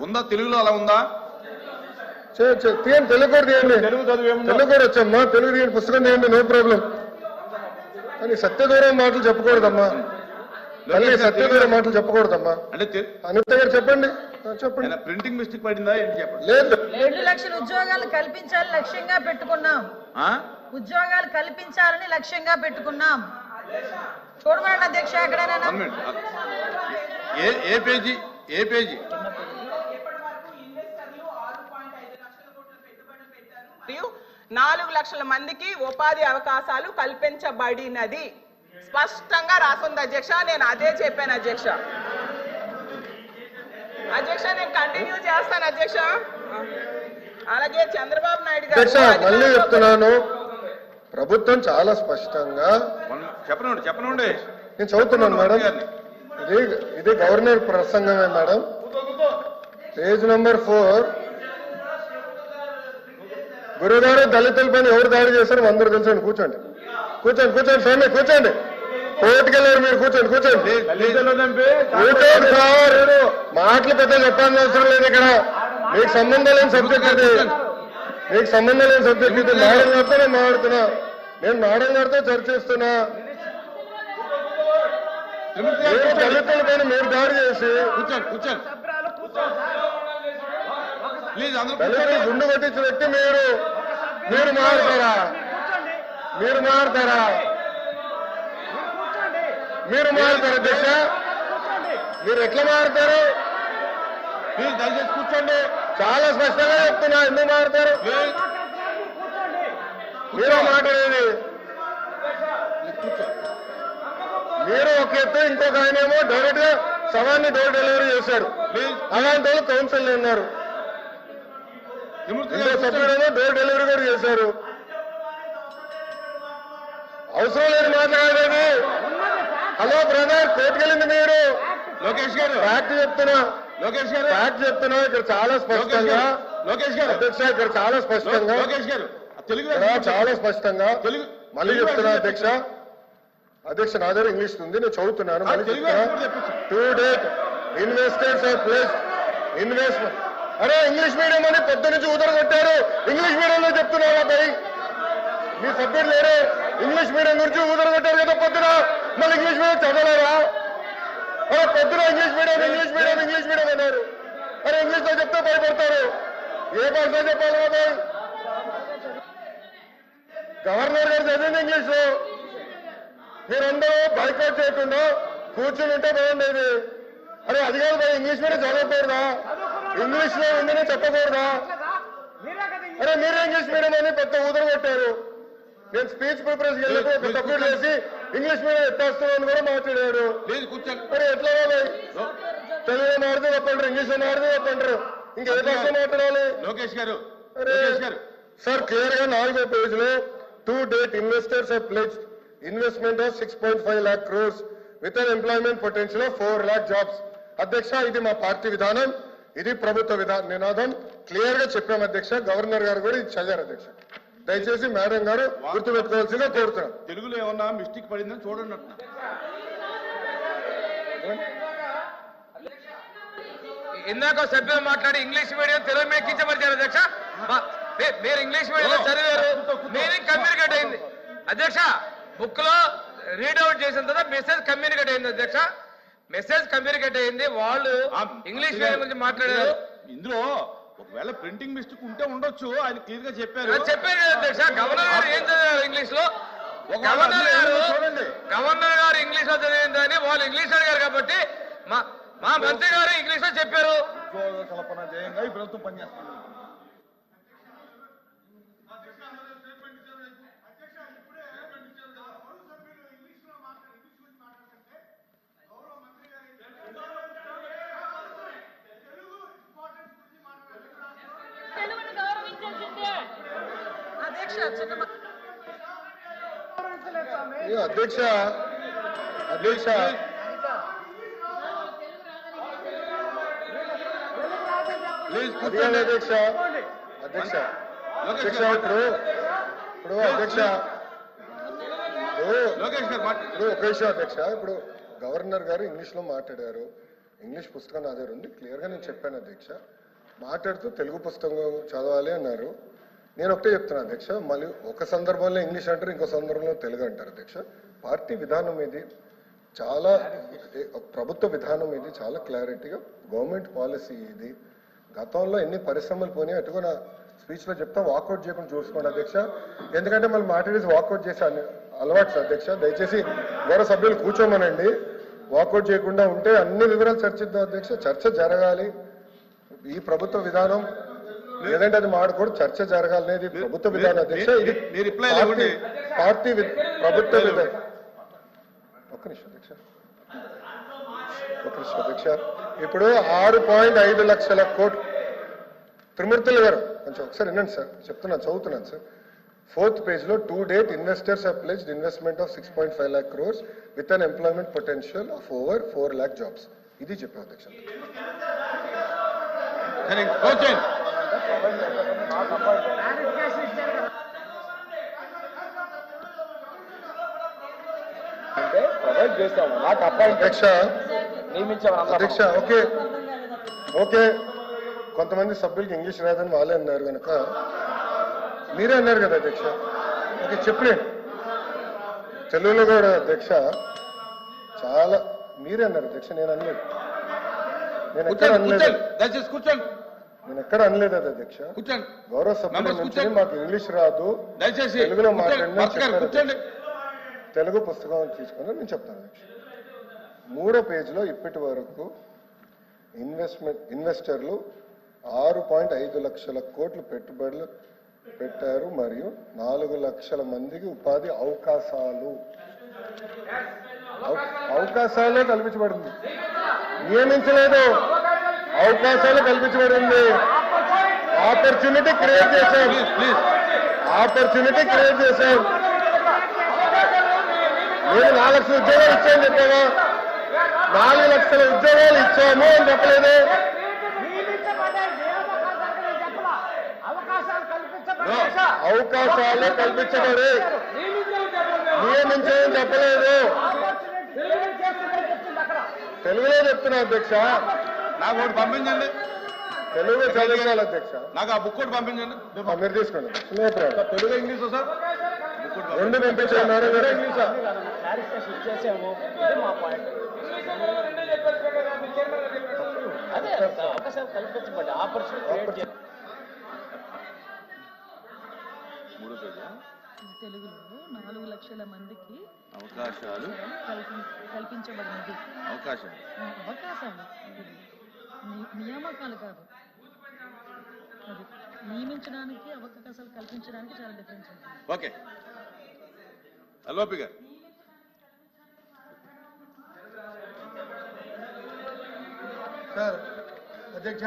ఉందా తెలుగులో అలా ఉందా? తీయండి, తెలుగు కూడా తీయండి. తెలుగు కూడా వచ్చమ్మా, తెలుగు తీయండి, పుస్తకం తీయండి, నో ప్రాబ్లం. కానీ సత్యదూరం మాటలు చెప్పకూడదమ్మా, తల్లి సత్యదూరం మాటలు చెప్పకూడదమ్మా. అంటే అనిత గారు చెప్పండి. చెప్పండి. ప్రింటింగ్ మిస్టేక్ పడిందా ఏంటి చెప్పండి. లేదు, 2 లక్షల ఉద్యోగాలు కల్పించాలని లక్ష్యంగా పెట్టుకున్నాం. ఉద్యోగాలు కల్పించాలని లక్ష్యంగా పెట్టుకున్నాం. చూడమండి అధ్యక్ష, ఎక్కడైనా ఏ పేజీ 4 లక్షల మందికి ఉపాధి అవకాశాలు కల్పించబడినది స్పష్టంగా రాసుంది అధ్యక్ష. నేను అదే చెప్పాను అధ్యక్ష. నేను కంటిన్యూ చేస్తాను అధ్యక్ష. అలాగే చంద్రబాబు నాయుడు గారు మళ్ళీ చెప్తున్నాను, ప్రభుత్వం చాలా స్పష్టంగా చెప్పనండి. నేను చదువుతున్నాను మేడం, ఇది గవర్నర్ ప్రసంగమే మేడం. Page number 4. గురుగారు దళితుల పైన ఎవరు దాడి చేశారు అందరూ తెలుసండి. కూర్చోండి స్వామి, కూర్చోండి. కోర్టుకెళ్ళారు మీరు, కూర్చోండి సార్. మాటలు పెద్ద చెప్పాల్సిన అవసరం లేదు ఇక్కడ. మీకు సంబంధం లేని సబ్జెక్ట్ ఇది, మేడం గారితో నేను మాట్లాడుతున్నా. నేను మేడం గారితో చర్చిస్తున్నా. దళితుల పైన మీరు దాడి చేసి దళితులు గుండు కొట్టించిన వ్యక్తి మీరు మారుతారా? అధ్యక్ష, మీరు ఎట్లా మారుతారు? దయచేసి కూర్చోండి. చాలా స్పష్టంగా చెప్తున్నా, ఎందుకు మారుతారు? మీరు మాట్లాడేది మీరు ఒక ఎత్తు, ఇంకొక ఆయన ఏమో డైరెక్ట్ గా సవాన్ని డోర్ డెలివరీ చేశారు. అలాంటి వాళ్ళు కౌన్సిల్ ఉన్నారు. ఇంకో సభ్యుడేమో డోర్ డెలివరీ కూడా చేశారు. అవసరం లేదు మాట్లాడేది. హలో బ్రదర్, కోర్టుకెళ్ళింది మీరు. లోకేష్ గారు ఫ్యాక్ట్ చెప్తున్నా ఇక్కడ చాలా స్పష్టంగా. అధ్యక్ష, ఇక్కడ చాలా స్పష్టంగా మళ్ళీ చెప్తున్నా అధ్యక్ష, నా దగ్గర ఇంగ్లీష్ ఉంది, నేను చదువుతున్నాను. మళ్ళీ చెప్తున్నా, to date investors are placed investment. అరే ఇంగ్లీష్ మీడియం అని పొద్దు నుంచి కొట్టారు. ఇంగ్లీష్ మీడియంలో చెప్తున్నారా భయ్? మీ సభ్యులు లేరు. ఇంగ్లీష్ మీడియం గురించి కొట్టారు కదా పొద్దున. మళ్ళీ ఇంగ్లీష్ మీడియం చదవలేరా? పొద్దున ఇంగ్లీష్ మీడియం అన్నారు. అరే ఇంగ్లీష్ లో చెప్తే భయపడతారు. ఏ భాషలో చెప్పాలి భయ్? గవర్నర్ గారు చదివింది ఇంగ్లీష్ లో. మీరందరూ బైకాట్ చేయకుండా కూర్చుని ఉంటే బాగుండేది. అరే అది కాదు భయ్, ఇంగ్లీష్ మీడియం చదవకూడదా? ఇంగ్లీష్ లో ఉందని చెప్పకూడదా? అరే మీరే ఇంగ్లీష్ మీడియం అని పెద్ద కొట్టారు. నేను స్పీచ్ ప్రిపరేషన్ వెళ్ళినప్పుడు ఒక సభ్యుడు వేసి ఇంగ్లీష్ మీడియం ఎత్తేస్తామని కూడా మాట్లాడారు. మరి ఎట్లా తెలుగులో మాడితే చెప్పంటారు, ఇంగ్లీష్ లో మాడితే చెప్పంటారు, ఇంకా ఏ భాష మాట్లాడాలి? లోకేష్ గారు సార్ క్లియర్ గా 4వ పేజీలో to date investors are pledged investment of 6.5 lakh crores with an employment potential of 4 lakh jobs. అధ్యక్ష, ఇది మా పార్టీ విధానం, ఇది ప్రభుత్వ నినాదం. క్లియర్ గా చెప్పాం అధ్యక్ష. గవర్నర్ గారు కూడా ఇది చదివారు అధ్యక్ష. దయచేసి మేడం గారు గుర్తుపెట్టుకోవాల్సిందిగా కోరుతున్నాం. తెలుగులో ఏమన్నా మిస్టేక్ పడిందని చూడండి. ఇందాక సభ్యులు మాట్లాడి ఇంగ్లీష్ మీడియం తెలుగు మీడియం కించపరిచారు అధ్యక్ష. మీరు ఇంగ్లీష్ మీడియంలో చదివారు, మీనింగ్ కమ్యూనికేట్ అయింది అధ్యక్ష. బుక్ లో రీడౌట్ చేసిన తర్వాత మెసేజ్ కమ్యూనికేట్ అయింది అధ్యక్ష. మెసేజ్ కమ్యూనికేట్ అయింది. వాళ్ళు ఇంగ్లీష్ మీడియం గురించి మాట్లాడారు. ఇందులో ఒకవేళ ప్రింటింగ్ మిస్టేక్ ఉంటే ఉండొచ్చు, ఆయన క్లియర్ గా చెప్పారు అధ్యక్ష. గవర్నర్ గారు ఏం చదివారు ఇంగ్లీష్ లో? గవర్నర్ గారు ఇంగ్లీష్ లో చదివిందని వాళ్ళు ఇంగ్లీష్ అడిగారు కాబట్టి మా మంత్రి గారు ఇంగ్లీష్ లో చెప్పారు. కల్పన జయంగా ఈ ప్రభుత్వం పనిచేస్తుంది. అధ్యక్ష ఇప్పుడు గవర్నర్ గారు ఇంగ్లీష్ లో మాట్లాడారు. ఇంగ్లీష్ పుస్తకం నా దగ్గర ఉంది, క్లియర్గా నేను చెప్పాను అధ్యక్ష. మాట్లాడుతూ తెలుగు పుస్తకం చదవాలి అన్నారు. నేను ఒకటే చెప్తున్నా అధ్యక్ష, మళ్ళీ ఒక సందర్భంలో ఇంగ్లీష్ అంటారు, ఇంకో సందర్భంలో తెలుగు అంటారు అధ్యక్ష. పార్టీ విధానం ఇది చాలా, ప్రభుత్వ విధానం ఇది చాలా క్లారిటీగా గవర్నమెంట్ పాలసీ ఇది. గతంలో ఎన్ని పరిశ్రమలు పోయినాయి అటుగా నా స్పీచ్లో చెప్తా, వాకౌట్ చేయకుండా చూసుకోండి అధ్యక్ష. ఎందుకంటే మళ్ళీ మాట్లాడేసి వాకౌట్ చేసే అలవాటు అధ్యక్ష. దయచేసి గౌరవ సభ్యులు కూర్చోమనండి. వాకౌట్ చేయకుండా ఉంటే అన్ని వివరాలు చర్చిద్దాం అధ్యక్ష. చర్చ జరగాలి. ఈ ప్రభుత్వ విధానం లేదంటే అది మాడకూడదు, చర్చ జరగాలనేది ప్రభుత్వ విధానం అధ్యక్ష. ఇది పార్టీ ప్రభుత్వ విధానం. ఒక్క నిమిషం అధ్యక్ష. ఇప్పుడు 6.5 లక్షల కోట్లు. త్రిమూర్తులు గారు కొంచెం ఒకసారి వినండి సార్, చెప్తున్నాను, చదువుతున్నాను సార్. 4th page లో to date investors have pledged investment of 6.5 lakh crores with an employment potential of over 4 lakh jobs. ఇది చెప్పారు అధ్యక్ష. అధ్యక్ష ఓకే కొంతమంది సభ్యులకి ఇంగ్లీష్ రాదని వాళ్ళే అన్నారు కనుక మీరే అన్నారు కదా అధ్యక్ష. ఓకే చెప్పలేండి తెలుగులో కూడా అధ్యక్ష. చాలా మీరే అన్నారు అధ్యక్ష, నేను అనలేదు. నేను ఎక్కడ అనలేదు అది అధ్యక్ష. గౌరవ సభ్యుల నుంచి మాకు ఇంగ్లీష్ రాదు, తెలుగులో మాట్లాడిన తెలుగు పుస్తకం తీసుకుని నేను చెప్తాను అధ్యక్ష. 3వ పేజీలో ఇప్పటి వరకు ఇన్వెస్టర్లు 6.5 లక్షల కోట్లు పెట్టుబడులు పెట్టారు మరియు 4 లక్షల మందికి ఉపాధి అవకాశాలే కల్పించబడింది. నియమించలేదు, అవకాశాలు కల్పించబడింది. ఆపర్చునిటీ క్రియేట్ చేశాం. నేను 4 లక్షల ఉద్యోగాలు ఇచ్చాను చెప్పావా? 4 లక్షల ఉద్యోగాలు ఇచ్చాము అని చెప్పలేదు. అవకాశాలు కల్పించబడి నియమించని చెప్పలేదు. తెలుగులో చెప్తున్నా అధ్యక్ష. నాకు ఒకటి పంపించండి, తెలుగు చదివించాలి అధ్యక్ష. నాకు ఆ బుక్ ఒకటి పంపించండి. మీరు తీసుకోండి. తెలుగు ఇంగ్లీష్ సార్, రెండు పంపించారు. తెలుగులో 4 లక్షల మందికి అవకాశాలు కల్పించబడినది. అవకాశాలు నియామకాలు కాదు. అది నియమించడానికి, అవకాశాలు కల్పించడానికి చాలా డిఫరెన్స్ ఉంటుంది. ఓకే అలోపి గారు. సార్ అధ్యక్ష